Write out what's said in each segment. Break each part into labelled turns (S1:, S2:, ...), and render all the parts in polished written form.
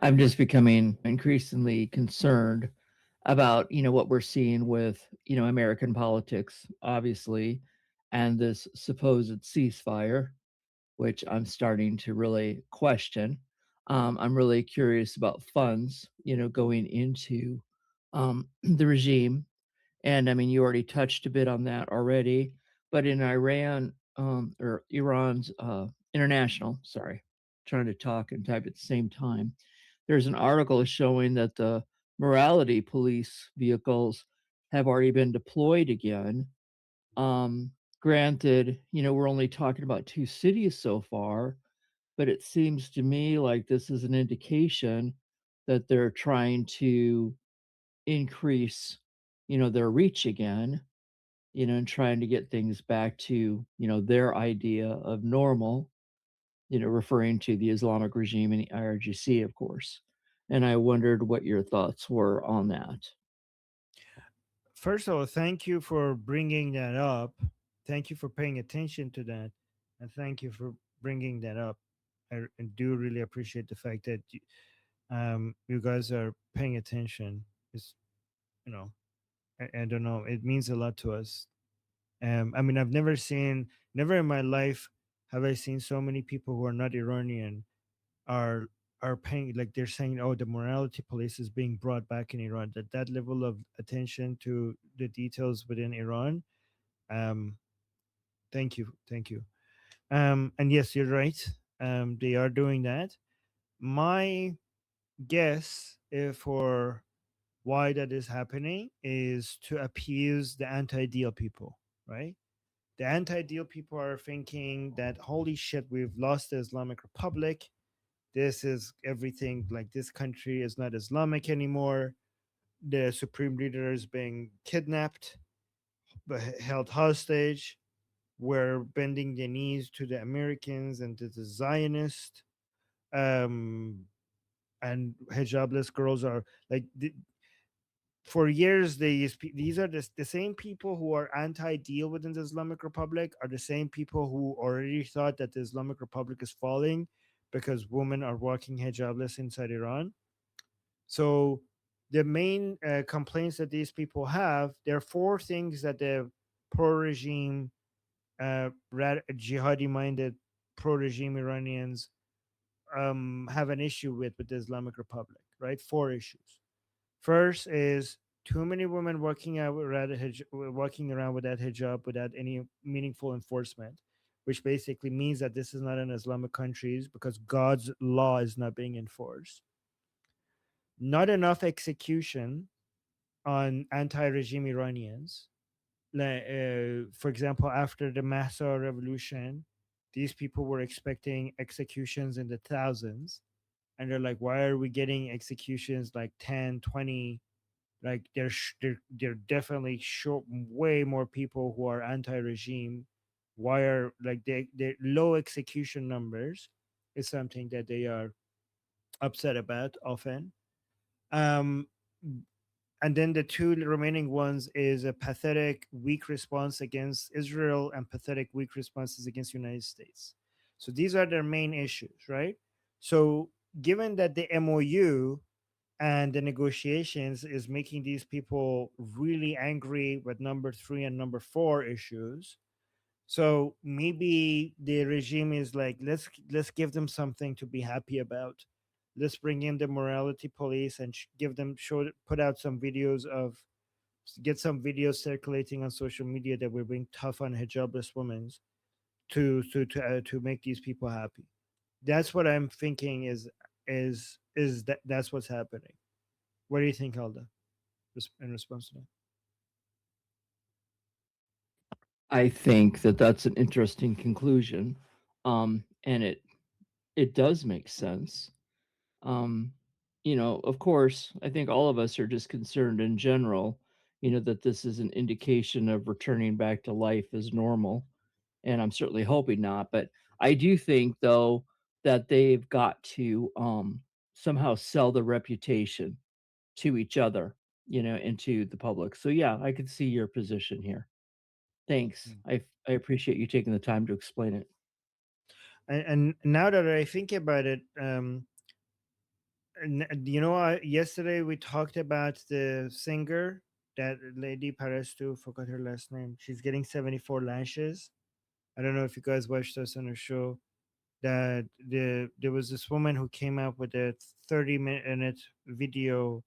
S1: I'm just becoming increasingly concerned about, what we're seeing with, American politics, obviously, and this supposed ceasefire, which I'm starting to really question. I'm really curious about funds, going into the regime. And I mean, you already touched a bit on that already, but in Iran, or Iran's international, sorry, trying to talk and type at the same time, there's an article showing that the morality police vehicles have already been deployed again. Granted, we're only talking about two cities so far, but it seems to me like this is an indication that they're trying to increase, their reach again, and trying to get things back to, their idea of normal, referring to the Islamic regime and the IRGC, of course. And I wondered what your thoughts were on that.
S2: First of all, thank you for bringing that up. Thank you for paying attention to that, and thank you for bringing that up. I do really appreciate the fact that you guys are paying attention. It's, you know, I don't know. It means a lot to us. I mean, never in my life have I seen so many people who are not Iranian are are paying, like they're saying, oh, the morality police is being brought back in Iran. That level of attention to the details within Iran. Um, thank you. And yes, you're right. They are doing that. My guess, for why that is happening is to appease the anti-deal people, right? The anti-deal people are thinking that holy shit, we've lost the Islamic Republic. This is everything, like this country is not Islamic anymore. The supreme leader is being kidnapped, held hostage. We're bending the knees to the Americans and to the Zionists. Um, and hijabless girls are like, for years these are the same people who are anti-deal within the Islamic Republic are the same people who already thought that the Islamic Republic is falling because women are walking hijabless inside Iran. So the main complaints that these people have, there are four things that the pro-regime, jihadi minded pro-regime Iranians have an issue with the Islamic Republic, right? Four issues. First is too many women walking around without hijab without any meaningful enforcement, which basically means that this is not an Islamic country because God's law is not being enforced. Not enough execution on anti-regime Iranians. For example, after the Mahsa revolution, these people were expecting executions in the thousands, and they're like, why are we getting executions like 10, 20? Like they're definitely short, way more people who are anti-regime. Why are like they low execution numbers is something that they are upset about often. Um, and then the two remaining ones is a pathetic weak response against Israel and pathetic weak responses against United States. So these are their main issues, right? So given that the MOU and the negotiations is making these people really angry with number three and number four issues, so maybe the regime is like, let's give them something to be happy about. Let's bring in the morality police and give them put out some videos of get some videos circulating on social media that we're being tough on hijabless women to make these people happy. That's what I'm thinking is that that's what's happening. What do you think, Alda? In response to that.
S1: I think that that's an interesting conclusion. And it does make sense. Um, of course, I think all of us are just concerned in general, that this is an indication of returning back to life as normal. And I'm certainly hoping not. But I do think, though, that they've got to somehow sell the reputation to each other, and to the public. So, yeah, I could see your position here. Thanks.
S2: Mm.
S1: I appreciate you taking the time to explain it.
S2: And now that I think about it, You know, yesterday we talked about the singer, that lady Parastu, forgot her last name. She's getting 74 lashes. I don't know if you guys watched us on her show. That there was this woman who came out with a 30-minute video,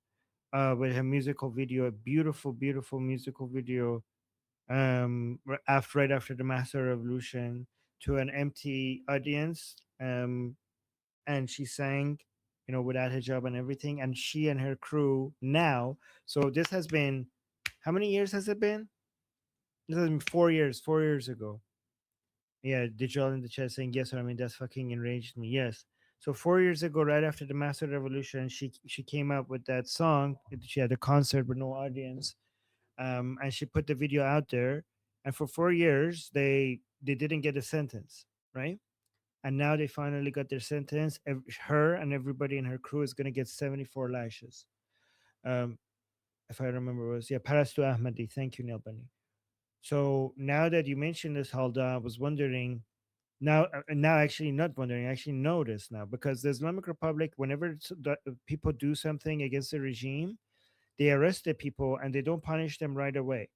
S2: with her musical video, a beautiful, beautiful musical video, right after the Master Revolution, to an empty audience, and she sang, without hijab and everything, and she and her crew now. So this has been, how many years has it been? This has been 4 years. 4 years ago. Yeah, Dijal in the chat saying yes. I mean, that's fucking enraged me. Yes. So 4 years ago, right after the Master Revolution, she came up with that song. She had a concert with no audience, and she put the video out there. And for 4 years, they didn't get a sentence, right? And now they finally got their sentence. Her and everybody in her crew is gonna get 74 lashes. Um, if I remember, it was, yeah, Parastu Ahmadi. Thank you, Neil Bunny. So now that you mentioned this, Halda, I was wondering now, now actually not wondering, I actually know this now, because the Islamic Republic, whenever people do something against the regime, they arrest the people and they don't punish them right away.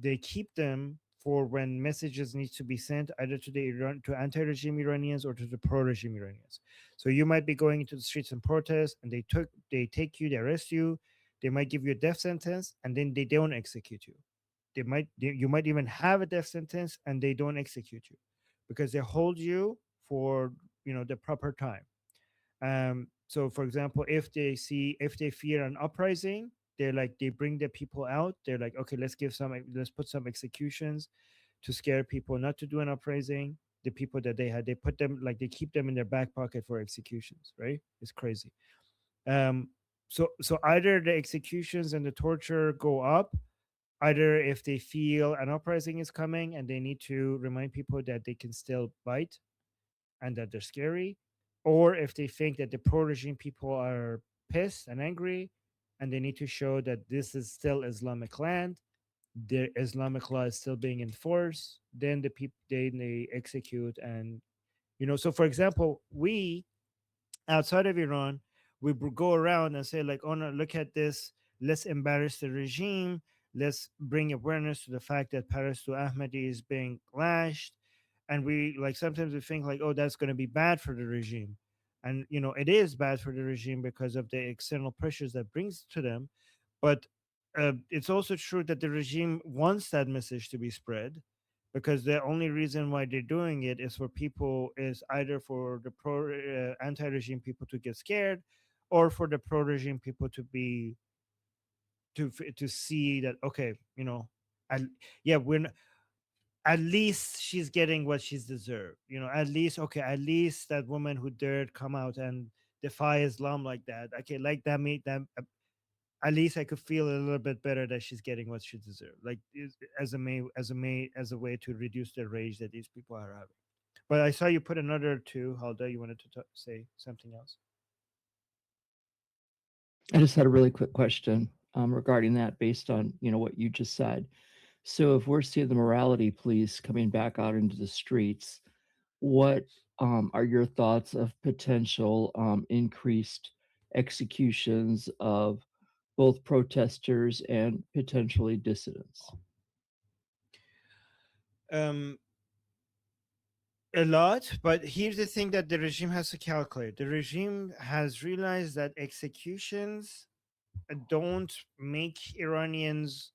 S2: They keep them for when messages need to be sent either to the to anti-regime Iranians or to the pro-regime Iranians. So you might be going into the streets and protest, and they take you, they arrest you, they might give you a death sentence, and then they don't execute you. You might even have a death sentence and they don't execute you, because they hold you for the proper time. So for example, if they fear an uprising, they bring the people out. They're like, okay, let's put some executions to scare people not to do an uprising. The people that they had, they put them, like, they keep them in their back pocket for executions, right? It's crazy. um so either the executions and the torture go up, either if they feel an uprising is coming and they need to remind people that they can still bite and that they're scary, or if they think that the pro regime people are pissed and angry and they need to show that this is still Islamic land, the Islamic law is still being enforced, then they execute. And so for example, we outside of Iran, we go around and say like, "Oh no, look at this! Let's embarrass the regime. Let's bring awareness to the fact that Parastu Ahmadi is being lashed." And we, like, sometimes we think like, "Oh, that's going to be bad for the regime," and it is bad for the regime because of the external pressures that brings to them. But it's also true that the regime wants that message to be spread, because the only reason why they're doing it is for people, is either for the pro anti-regime people to get scared, or for the pro-regime people to be to see that, okay, at, yeah, at least she's getting what she's deserved. At least, okay, at least that woman who dared come out and defy Islam like that, okay, like that made them, at least I could feel a little bit better that she's getting what she deserves. Like, as a way to reduce the rage that these people are having. But I saw you put another two. Halda, you wanted to say something else?
S1: I just had a really quick question regarding that based on, what you just said. So if we're seeing the morality police coming back out into the streets, what are your thoughts of potential increased executions of both protesters and potentially dissidents?
S2: Um, a lot, but here's the thing that the regime has to calculate. The regime has realized that executions don't make Iranians,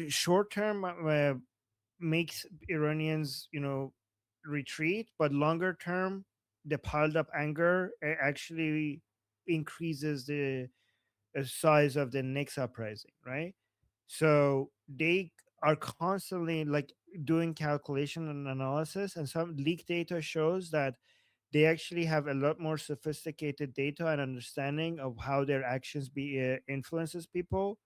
S2: short term, makes Iranians, retreat, but longer term, the piled up anger actually increases the size of the next uprising, right? So they are constantly, like, doing calculation and analysis, and some leak data shows that they actually have a lot more sophisticated data and understanding of how their actions influences people.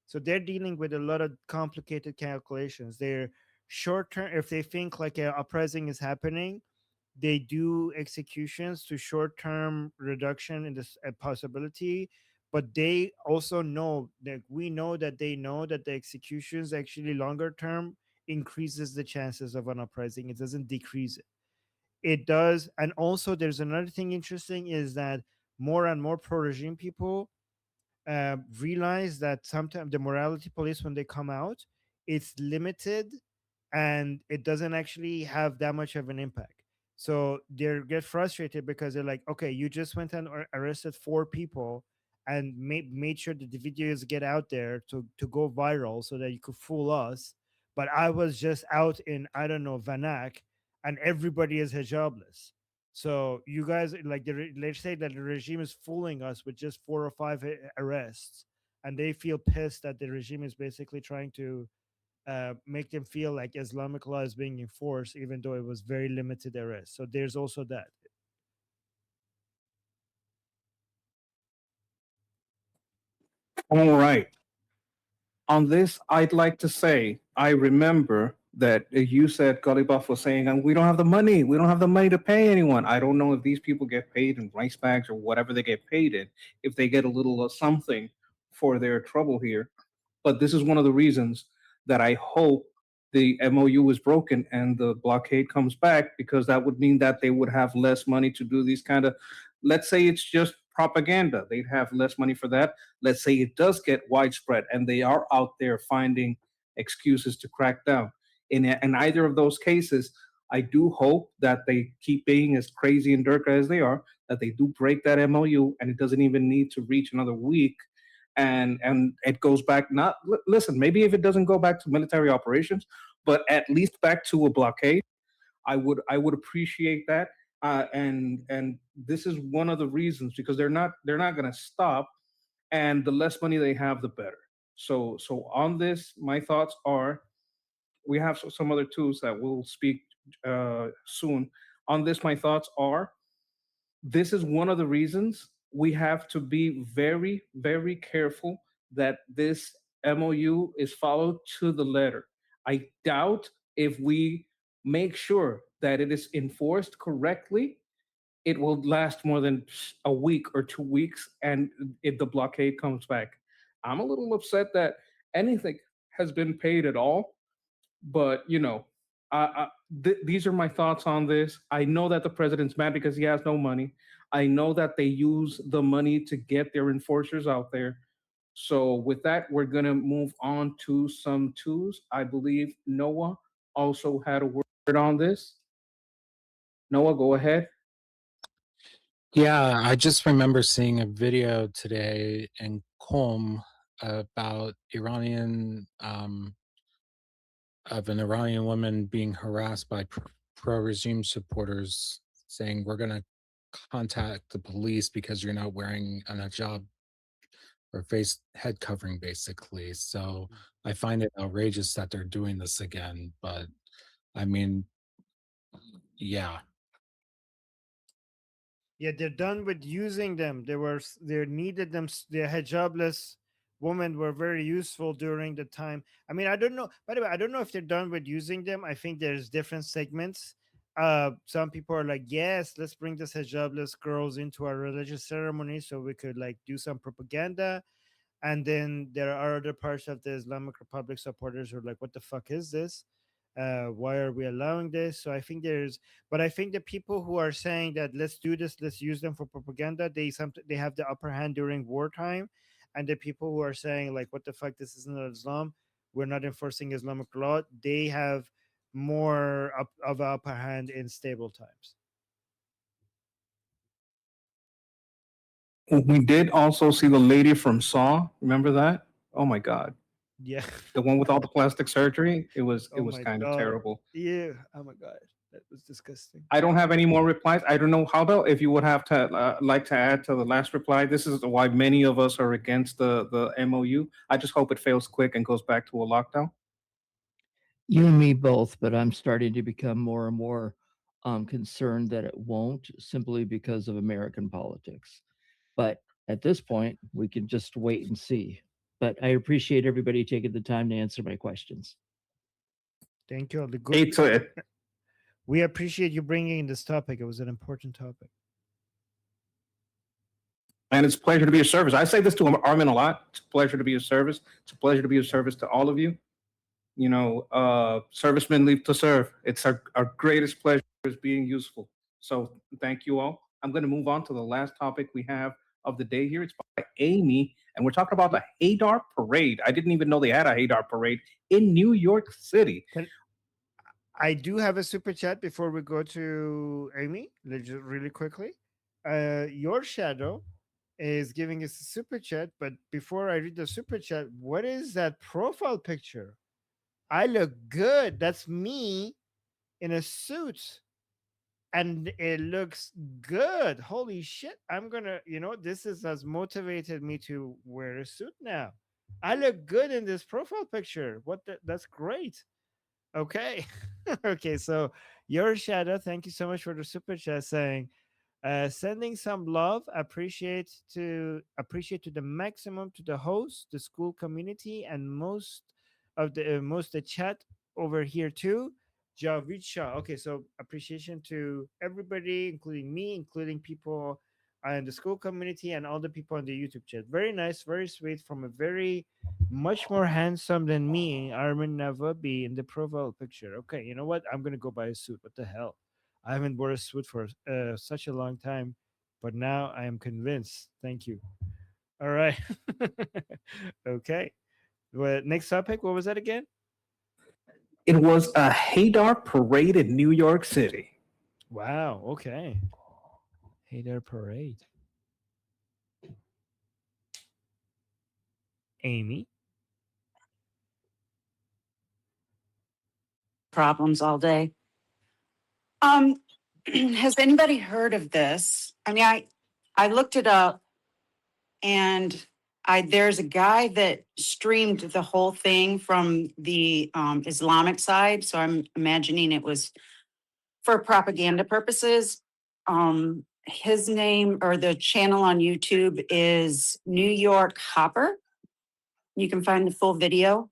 S2: So they're dealing with a lot of complicated calculations. They're short term. If they think like a uprising is happening, they do executions to short term reduction in this possibility. But they also know that we know that they know that the executions actually longer term increases the chances of an uprising. It doesn't decrease it. It does. And also there's another thing interesting, is that more and more pro-regime people realize that sometimes the morality police, when they come out, it's limited and it doesn't actually have that much of an impact. So they get frustrated because they're like, okay, you just went and arrested four people and made sure that the videos get out there to go viral so that you could fool us. But I was just out in, I don't know, Vanak, and everybody is hijabless. So you guys, like, let's say that the regime is fooling us with just four or five arrests, and they feel pissed that the regime is basically trying to make them feel like Islamic law is being enforced, even though it was very limited arrest. So there's also that.
S3: All right. On this, I'd like to say I remember that you said Gullibuff was saying, and we don't have the money. We don't have the money to pay anyone. I don't know if these people get paid in rice bags or whatever they get paid in, if they get a little of something for their trouble here. But this is one of the reasons that I hope the MOU is broken and the blockade comes back, because that would mean that they would have less money to do these kind of, let's say it's just propaganda. They'd have less money for that. Let's say it does get widespread and they are out there finding excuses to crack down. In either of those cases, I do hope that they keep being as crazy and dirty as they are, that they do break that MOU and it doesn't even need to reach another week, and it goes back, not listen, maybe if it doesn't go back to military operations, but at least back to a blockade. I would appreciate that. And this is one of the reasons, because they're not going to stop, and the less money they have, the better. So on this, my thoughts are, we have some other tools that we'll speak soon. On this, my thoughts are, this is one of the reasons we have to be very, very careful that this MOU is followed to the letter. I doubt if we make sure that it is enforced correctly, it will last more than a week or 2 weeks, and if the blockade comes back. I'm a little upset that anything has been paid at all, but these are my thoughts on this. I know that the president's mad because he has no money. I know that they use the money to get their enforcers out there. So with that, we're gonna move on to some twos. I believe Noah also had a word on this. Noah, go ahead.
S4: Yeah, I just remember seeing a video today in Qom about of an Iranian woman being harassed by pro-regime supporters, saying, "We're going to contact the police because you're not wearing an hijab or face head covering," basically. So I find it outrageous that they're doing this again. But I mean, yeah.
S2: Yeah, they're done with using them. They needed them. The hijabless women were very useful during the time. I mean, I don't know. By the way, I don't know if they're done with using them. I think there's different segments. Some people are like, yes, let's bring this hijabless girls into our religious ceremony so we could like do some propaganda. And then there are other parts of the Islamic Republic supporters who are like, what the fuck is this? Why are we allowing this? So I think but I think the people who are saying that let's do this, let's use them for propaganda, they have the upper hand during wartime, and the people who are saying like, what the fuck, this isn't Islam, we're not enforcing Islamic law, they have more of an upper hand in stable times.
S3: We did also see the lady from Saw. Remember that? Oh my God,
S2: Yeah.
S3: the one with all the plastic surgery. It was it
S2: Oh
S3: was
S2: my
S3: kind of
S2: god.
S3: terrible.
S2: Yeah. Oh my god. That was disgusting.
S3: I don't have any more replies. I don't know how about if you would have to like to add to the last reply. This is why many of us are against the MOU. I just hope it fails quick and goes back to a lockdown.
S1: You and me both, but I'm starting to become more and more concerned that it won't, simply because of American politics. But at this point, we can just wait and see. But I appreciate everybody taking the time to answer my questions.
S2: Thank you. The good.
S3: It's a,
S2: We appreciate you bringing in this topic. It was an important topic.
S3: and it's a pleasure to be of service. I say this to Armin a lot. It's a pleasure to be of service. It's a pleasure to be of service to all of you. Servicemen leave to serve. It's our greatest pleasure is being useful. So thank you all. I'm going to move on to the last topic we have of the day here. It's by Amy, and we're talking about the Haydar Parade. I didn't even know they had a Haydar Parade in New York City.
S2: I do have a super chat before we go to Amy. Let's just really quickly. Your shadow is giving us a super chat, but before I read the super chat, what is that profile picture? I look good. That's me in a suit, and it looks good. Holy shit! I'm gonna, this has motivated me to wear a suit now. I look good in this profile picture. That's great. Okay. Okay. So your shadow, thank you so much for the super chat saying, sending some love, appreciate to the maximum to the host, the school community, and most the chat over here too. Javid Shah. Okay, so appreciation to everybody, including me, including people in the school community and all the people on the YouTube chat. Very nice, very sweet, from a very much more handsome than me, Armin Navabi in the profile picture. Okay, you know what? I'm gonna go buy a suit. What the hell? I haven't worn a suit for such a long time, but now I am convinced. Thank you. All right. Okay. Well, next topic. What was that again?
S3: It was a Haydar Parade in New York City.
S2: Wow. Okay. Haydar Parade. Amy.
S5: Problems all day. Has anybody heard of this? I mean, I looked it up, and there's a guy that streamed the whole thing from the Islamic side, so I'm imagining it was for propaganda purposes. His name, or the channel on YouTube, is New York Hopper. You can find the full video.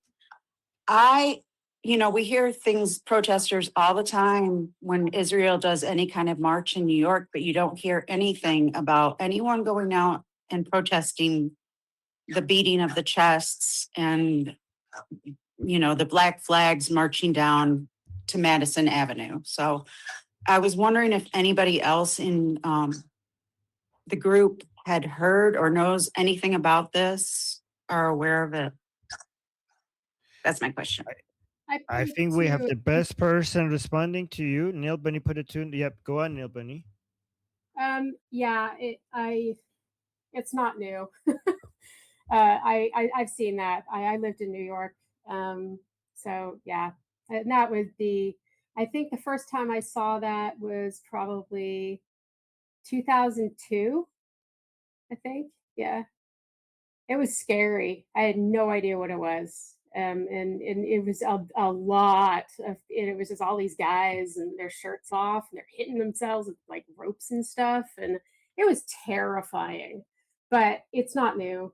S5: We hear things, protesters all the time when Israel does any kind of march in New York, but you don't hear anything about anyone going out and protesting the beating of the chests and, the black flags marching down to Madison Avenue. So I was wondering if anybody else in the group had heard or knows anything about this or aware of it. That's my question.
S2: I think we have the best person responding to you. Neil Bunny put it to. Yep, go on, Neil Bunny.
S6: Yeah, it's not new. I've seen that. I lived in New York. So yeah, and that would be. I think the first time I saw that was probably 2002. I think. Yeah, it was scary. I had no idea what it was. And it was a lot of, and it was just all these guys and their shirts off and they're hitting themselves with like ropes and stuff. And it was terrifying, but it's not new.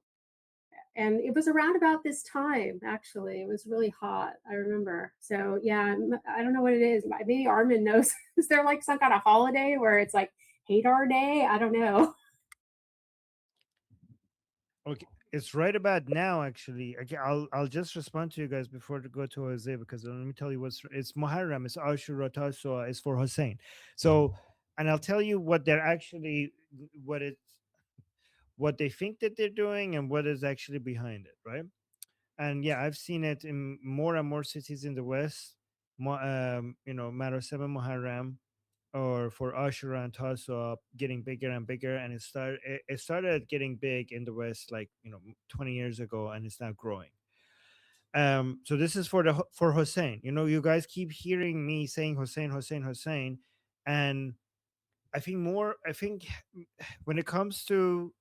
S6: And it was around about this time, actually. It was really hot, I remember. So, yeah, I don't know what it is. Maybe Armin knows. Is there like some kind of holiday where it's like Haydar Day? I don't know.
S2: Okay, it's right about now. Actually, okay, I'll just respond to you guys before to go to Jose, because let me tell you it's Muharram, it's Ashura, Tasua, it's for Hussein. So, and I'll tell you what they're actually what they think that they're doing and what is actually behind it, right? And yeah, I've seen it in more and more cities in the West. Matter 7 Muharram, or for Ashura and Tasawwuf, getting bigger and bigger, and it started getting big in the West, like 20 years ago, and it's now growing. So this is for Hussein. You guys keep hearing me saying Hussein, Hussein, Hussein, and I think when it comes to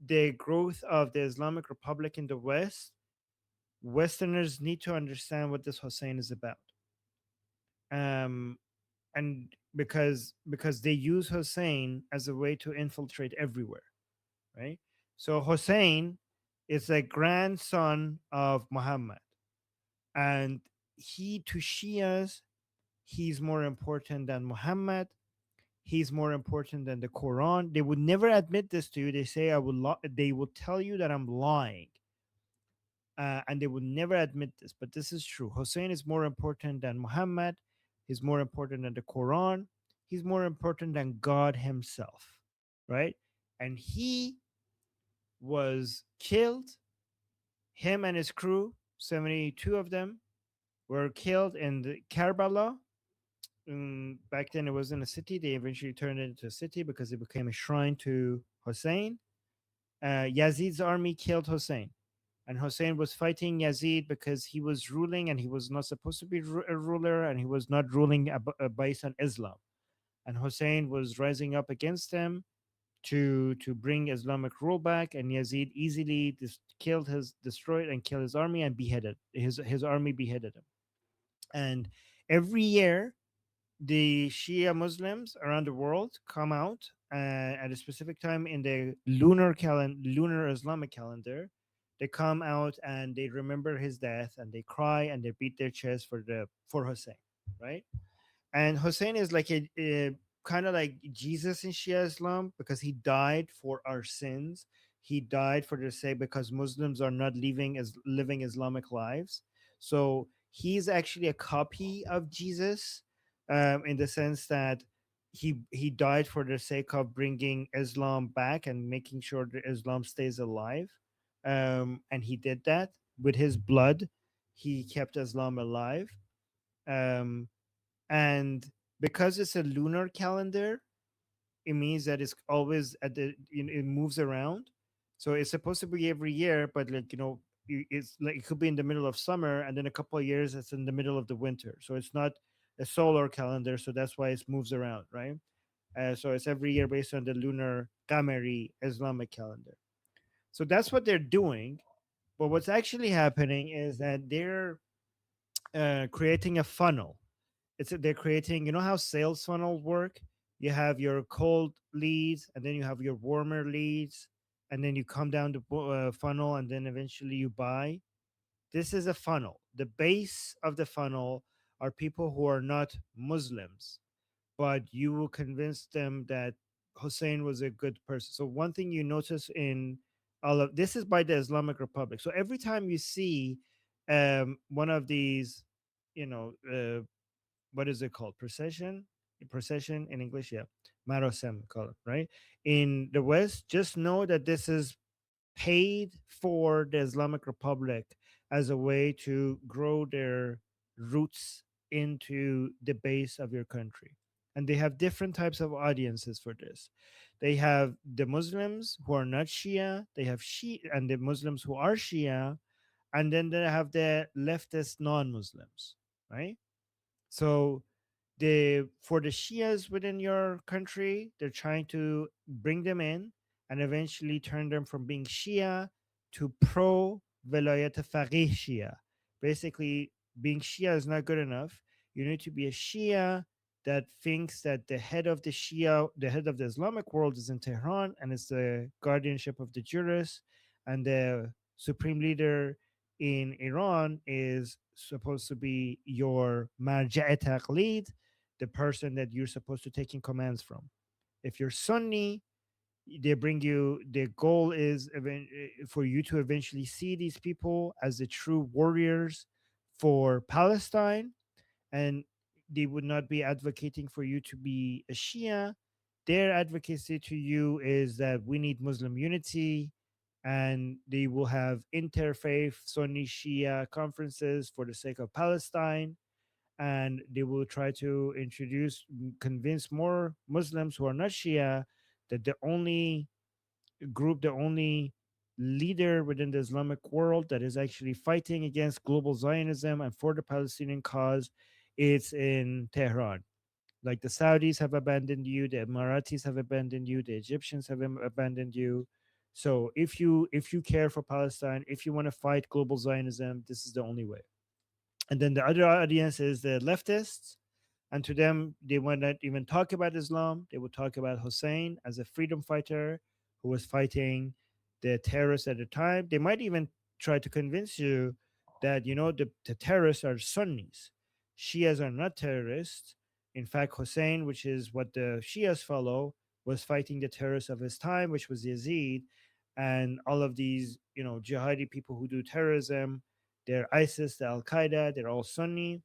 S2: the growth of the Islamic Republic in the West, Westerners need to understand what this Hussein is about. And because they use Hussein as a way to infiltrate everywhere, right? So Hussein is a grandson of Muhammad, and to Shias, he's more important than Muhammad. He's more important than the Quran. They would never admit this to you. They say they will tell you that I'm lying, and they would never admit this, but this is true. Hussein is more important than Muhammad. He's more important than the Quran. He's more important than God himself. right? And he was killed. Him and his crew, 72 of them, were killed in the Karbala. Back then, it wasn't a city. They eventually turned it into a city because it became a shrine to Hussein. Yazid's army killed Hussein, and Hussein was fighting Yazid because he was ruling and he was not supposed to be a ruler, and he was not ruling based on Islam. And Hussein was rising up against him to bring Islamic rule back, and Yazid easily destroyed and killed his army and beheaded his army beheaded him. And every year the Shia Muslims around the world come out at a specific time in the lunar Islamic calendar. They come out and they remember his death and they cry and they beat their chest for Hussein, right? And Hussein is like a kind of like Jesus in Shia Islam because he died for our sins. He died for the sake because Muslims are not living Islamic lives. So he's actually a copy of Jesus, in the sense that he died for the sake of bringing Islam back and making sure that Islam stays alive. And he did that with his blood. He kept Islam alive. Um, and because it's a lunar calendar, it means that it's always it moves around. So it's supposed to be every year, but it's like it could be in the middle of summer, and then a couple of years it's in the middle of the winter. So it's not a solar calendar, so that's why it moves around, right? So it's every year based on the lunar Qamari Islamic calendar. So that's what they're doing. But what's actually happening is that they're creating a funnel. They're creating, you know how sales funnels work. You have your cold leads, and then you have your warmer leads, and then you come down the funnel, and then eventually you buy. This is a funnel. The base of the funnel are people who are not Muslims, but you will convince them that Hussein was a good person. So one thing you notice in all of this is by the Islamic Republic. So every time you see one of these, you know, what is it called? Procession in English, yeah, marosem call it, right? In the West, just know that this is paid for the Islamic Republic as a way to grow their roots into the base of your country. And they have different types of audiences for this. They have the Muslims who are not Shia, they have Shia and the Muslims who are Shia, and then they have the leftist non-Muslims, right? So for the Shias within your country, they're trying to bring them in and eventually turn them from being Shia to pro Velayat Faqih Shia. Basically, being Shia is not good enough. You need to be a Shia that thinks that the head of the Islamic world is in Tehran and it's the guardianship of the jurists, and the supreme leader in Iran is supposed to be your marja' taqlid, the person that you're supposed to taking commands from. If you're Sunni, the goal is for you to eventually see these people as the true warriors for Palestine, and they would not be advocating for you to be a Shia. Their advocacy to you is that we need Muslim unity, and they will have interfaith Sunni Shia conferences for the sake of Palestine, and they will try to convince more Muslims who are not Shia that the only leader within the Islamic world that is actually fighting against global Zionism and for the Palestinian cause, it's in Tehran. Like the Saudis have abandoned you, the Emiratis have abandoned you, the Egyptians have abandoned you. So if you care for Palestine, if you want to fight global Zionism, this is the only way. And then the other audience is the leftists, and to them they will not even talk about Islam. They will talk about Hussein as a freedom fighter who was fighting the terrorists at the time. They might even try to convince you that the terrorists are Sunnis. Shias are not terrorists. In fact, Hussein, which is what the Shias follow, was fighting the terrorists of his time, which was Yazid. And all of these jihadi people who do terrorism, they're ISIS, the Al Qaeda, they're all Sunni,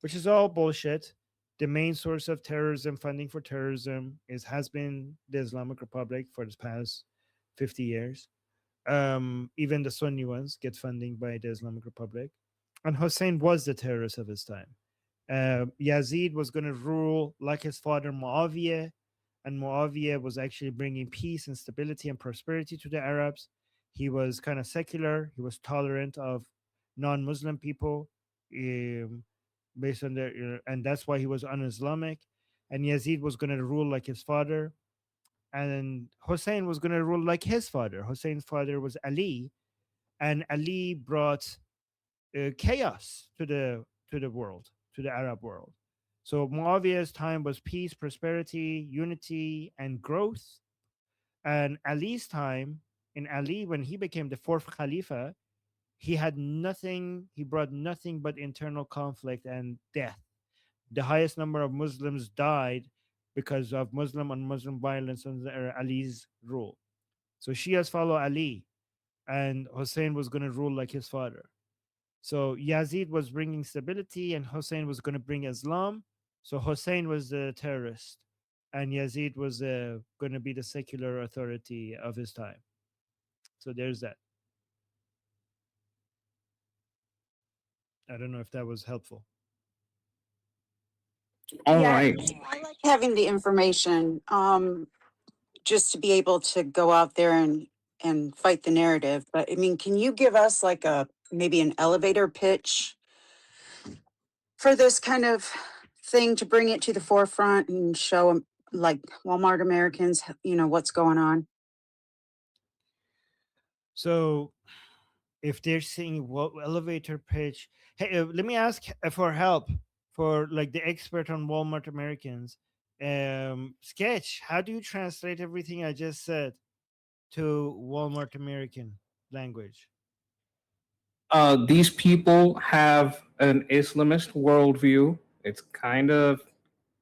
S2: which is all bullshit. the main source of terrorism, funding for terrorism, has been the Islamic Republic for the past 50 years. Even the Sunni ones get funding by the Islamic Republic. And Hussein was the terrorist of his time. Yazid was going to rule like his father Muawiyah, and Muawiyah was actually bringing peace and stability and prosperity to the Arabs. He was kind of secular. He was tolerant of non-Muslim people, based on their, and that's why he was un-Islamic. And Yazid was going to rule like his father, and Hussein was going to rule like his father. Hussein's father was Ali, and Ali brought chaos to the world, to the Arab world. So Muawiyah's time was peace, prosperity, unity, and growth. And Ali's time, in Ali, when he became the fourth Khalifa, he had nothing, he brought nothing but internal conflict and death. The highest number of Muslims died because of Muslim on Muslim violence under Ali's rule. So Shias follow Ali, and Hussein was going to rule like his father. So Yazid was bringing stability, and Hussein was going to bring Islam. So Hussein was the terrorist, and Yazid was going to be the secular authority of his time. So there's that. I don't know if that was helpful.
S3: All
S5: Yeah,
S3: right.
S5: I like having the information, just to be able to go out there and fight the narrative. But I mean, can you give us like maybe an elevator pitch for this kind of thing to bring it to the forefront and show 'em, like Walmart Americans, what's going on?
S2: So if they're saying what elevator pitch, hey, let me ask for help for like the expert on Walmart Americans. Sketch, how do you translate everything I just said to Walmart American language?
S3: These people have an Islamist worldview. It's kind of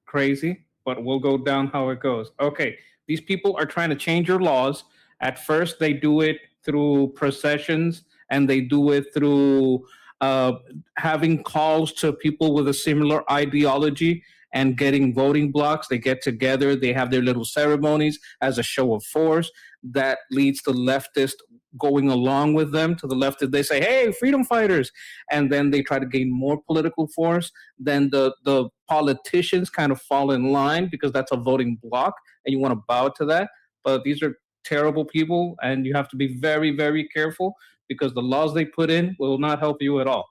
S3: crazy, but we'll go down how it goes. Okay, these people are trying to change your laws. At first, they do it through processions, and they do it through uh, having calls to people with a similar ideology and getting voting blocks. They get together, they have their little ceremonies as a show of force that leads to leftists going along with them. To the left, they say, hey, freedom fighters. And then they try to gain more political force. Then the politicians kind of fall in line because that's a voting block and you want to bow to that. But these are terrible people, and you have to be very, very careful because the laws they put in will not help you at all.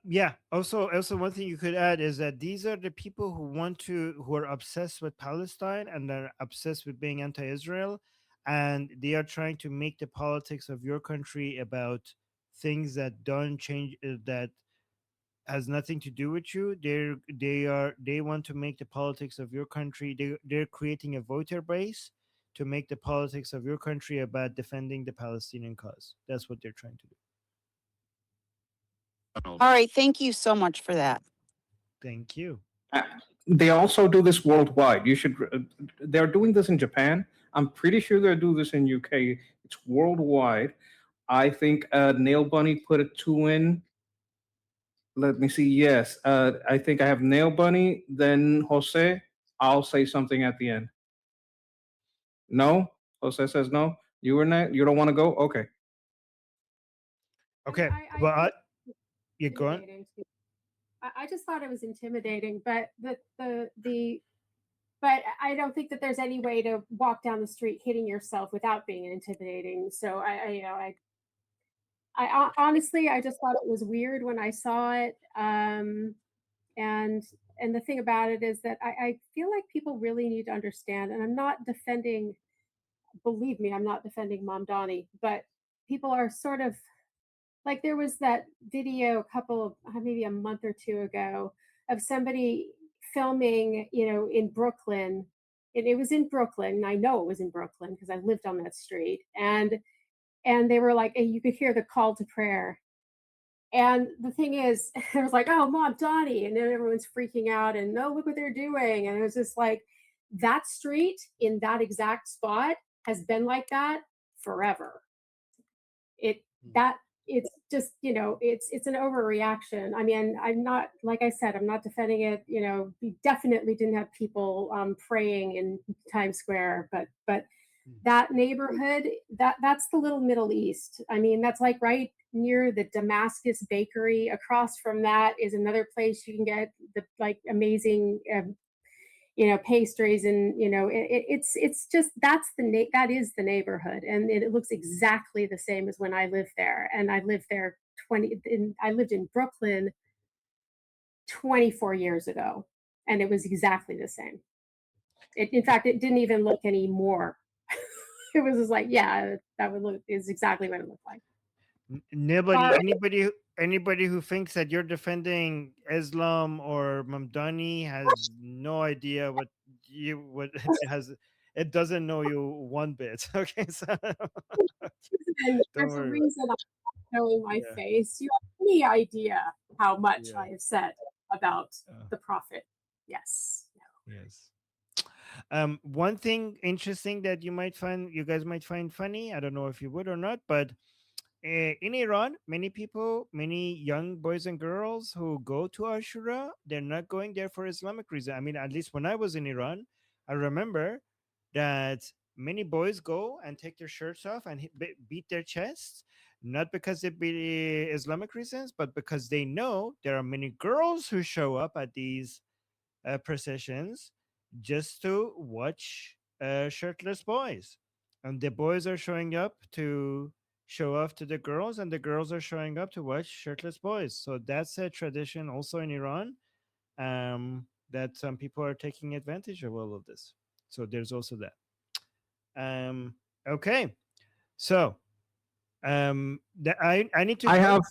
S2: Yeah. Also, one thing you could add is that these are the people who are obsessed with Palestine, and they're obsessed with being anti-Israel, and they are trying to make the politics of your country about things that don't change, that has nothing to do with you. They want to make the politics of your country. They're creating a voter base to make the politics of your country about defending the Palestinian cause. That's what they're trying to do.
S5: All right, thank you so much for that.
S2: Thank you.
S3: They also do this worldwide. You should. They're doing this in Japan. I'm pretty sure they're doing this in UK. It's worldwide. I think Nail Bunny put a 2 in. Let me see. Yes, I think I have Nail Bunny. Then Jose. I'll say something at the end. No, Jose says no. You were not. You don't want to go. Okay.
S2: Okay. You go on.
S6: Intimidating too. I just thought it was intimidating, but but I don't think that there's any way to walk down the street hitting yourself without being intimidating. So I honestly, I just thought it was weird when I saw it. And the thing about it is that I feel like people really need to understand, and I'm not defending, believe me, I'm not defending Mom Donnie, but people are sort of like, there was that video a couple of maybe a month or two ago of somebody filming, in Brooklyn. And it was in Brooklyn. And I know it was in Brooklyn because I lived on that street. And they were like, and you could hear the call to prayer. And the thing is, it was like, oh, Mom Donnie. And then everyone's freaking out and no, look what they're doing. And it was just like, that street in that exact spot has been like that forever. That it's just, it's an overreaction. I mean, I'm not, like I said, I'm not defending it. We definitely didn't have people praying in Times Square, but that neighborhood, that's the little Middle East. I mean, that's like right near the Damascus bakery. Across from that is another place you can get the like amazing pastries, and it's just that is the neighborhood, and it looks exactly the same as when I lived there. And I lived there I lived in Brooklyn 24 years ago, and it was exactly the same. In fact, it didn't even look any more. It was just like, yeah, that would look is exactly what it looked like.
S2: Nobody,
S6: Uh,
S2: anybody who thinks that you're defending Islam or Mamdani has no idea what it has. It doesn't know you one bit. Okay, so
S6: and
S2: don't
S6: there's a
S2: worry.
S6: reason I'm showing my
S2: Yeah,
S6: face. You have any idea how much
S2: yeah,
S6: I have said about
S2: uh,
S6: the prophet? Yes.
S2: yes. One thing interesting that you guys might find funny. I don't know if you would or not, but in Iran, many young boys and girls who go to Ashura, they're not going there for Islamic reason. I mean, at least when I was in Iran, I remember that many boys go and take their shirts off and beat their chests, not because they be Islamic reasons, but because they know there are many girls who show up at these processions just to watch shirtless boys. And the boys are showing up to show off to the girls, and the girls are showing up to watch shirtless boys. So that's a tradition also in Iran, that some people are taking advantage of all of this. So there's also that. Okay. So I need to
S3: I
S2: cut.
S3: have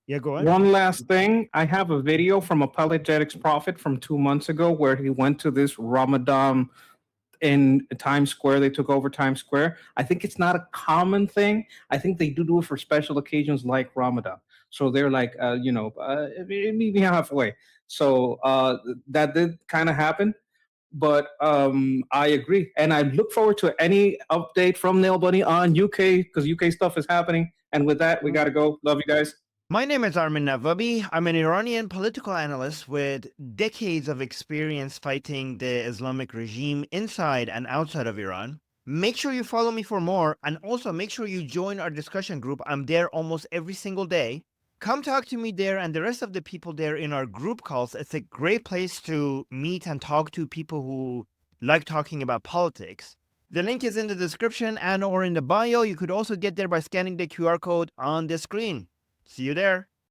S2: Yeah, go on.
S3: one last thing. I have a video from Apologetics Prophet from 2 months ago where he went to this Ramadan in Times Square. They took over Times Square. I think it's not a common thing. I think they do it for special occasions like Ramadan. So they're like, meet me halfway. So that did kind of happen. But I agree, and I look forward to any update from Nail Bunny on UK because UK stuff is happening. And with that, we got to go. Love you guys.
S7: My name is Armin Navabi. I'm an Iranian political analyst with decades of experience fighting the Islamic regime inside and outside of Iran. Make sure you follow me for more, and also make sure you join our discussion group. I'm there almost every single day. Come talk to me there and the rest of the people there in our group calls. It's a great place to meet and talk to people who like talking about politics. The link is in the description and or in the bio. You could also get there by scanning the QR code on the screen. See you there.